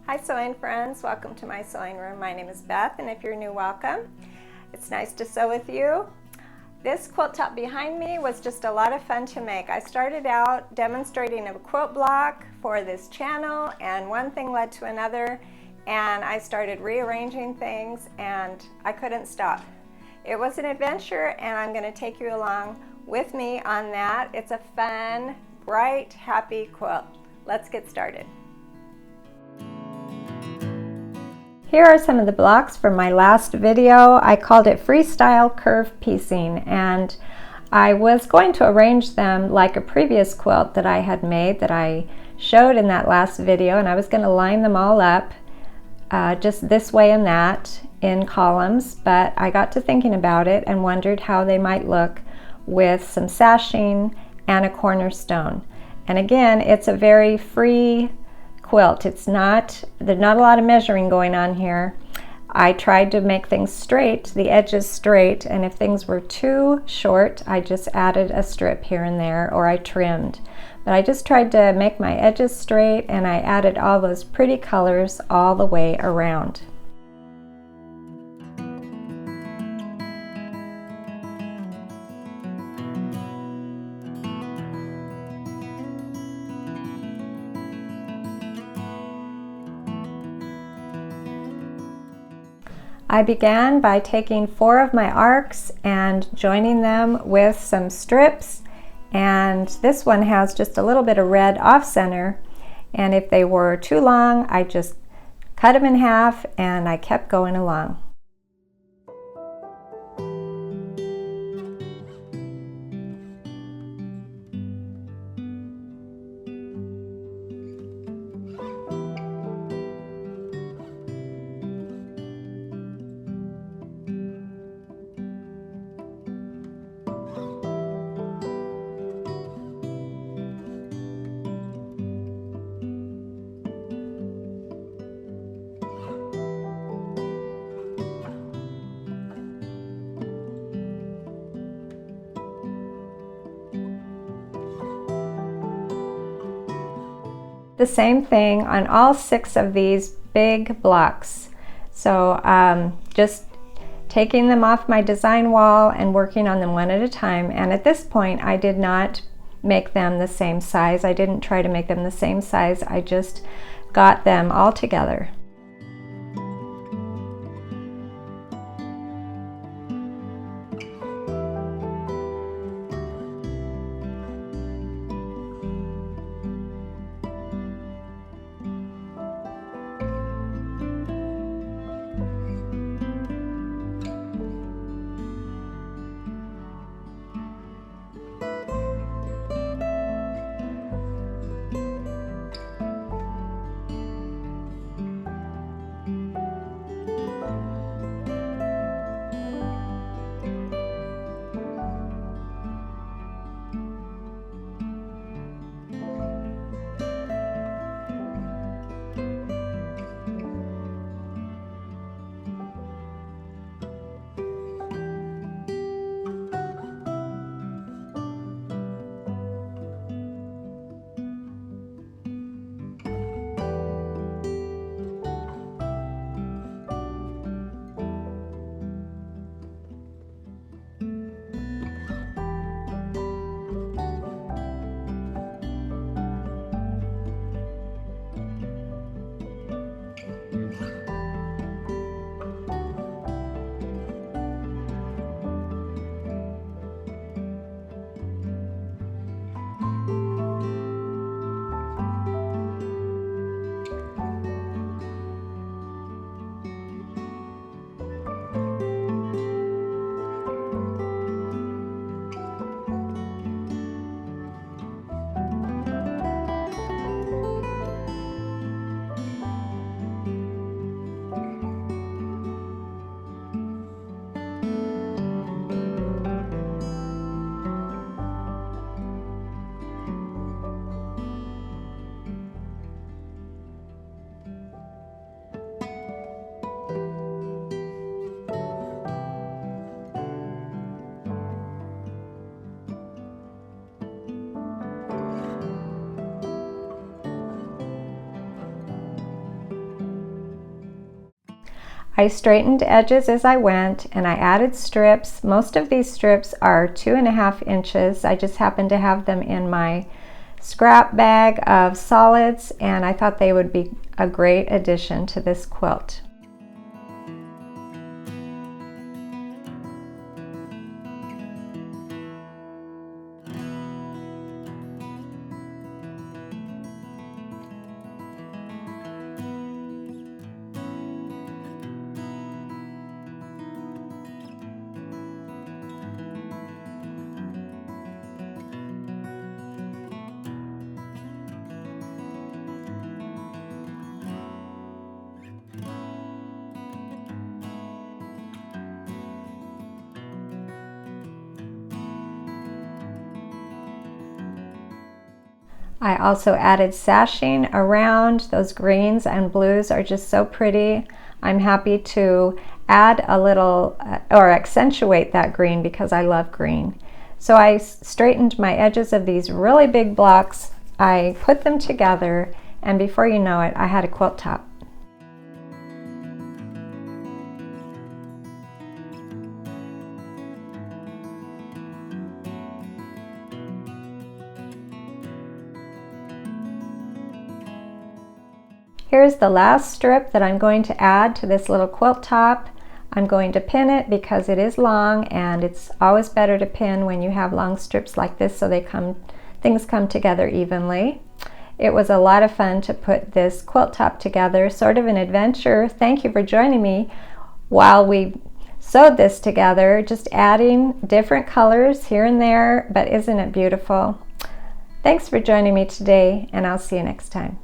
Hi sewing friends, welcome to my sewing room. My name is Beth, and if you're new, welcome. It's nice to sew with you. This quilt top behind me was just a lot of fun to make. I started out demonstrating a quilt block for this channel, and one thing led to another, and I started rearranging things and I couldn't stop. It was an adventure, and I'm going to take you along with me on that. It's a fun, bright, happy quilt. Let's get started. Here are some of the blocks from my last video. I called it Freestyle Curve Piecing, and I was going to arrange them like a previous quilt that I had made that I showed in that last video, and I was going to line them all up just this way and that in columns, but I got to thinking about it and wondered how they might look with some sashing and a cornerstone. And again, it's a very free quilt. There's not a lot of measuring going on here. I tried to make things straight, the edges straight, and if things were too short, I just added a strip here and there, or I trimmed. But I just tried to make my edges straight, and I added all those pretty colors all the way around. I began by taking 4 of my arcs and joining them with some strips, and this one has just a little bit of red off center, and if they were too long I just cut them in half and I kept going along. The same thing on all 6 of these big blocks. So just taking them off my design wall and working on them one at a time. And at this point, I did not make them the same size. I didn't try to make them the same size. I just got them all together. I straightened edges as I went, and I added strips. Most of these strips are 2.5 inches. I just happened to have them in my scrap bag of solids, and I thought they would be a great addition to this quilt. I also added sashing around. Those greens and blues are just so pretty. I'm happy to add a little or accentuate that green because I love green. So I straightened my edges of these really big blocks. I put them together, and before you know it, I had a quilt top. Here's the last strip that I'm going to add to this little quilt top. I'm going to pin it because it is long, and it's always better to pin when you have long strips like this so things come together evenly. It was a lot of fun to put this quilt top together, sort of an adventure. Thank you for joining me while we sewed this together, just adding different colors here and there, but isn't it beautiful? Thanks for joining me today, and I'll see you next time.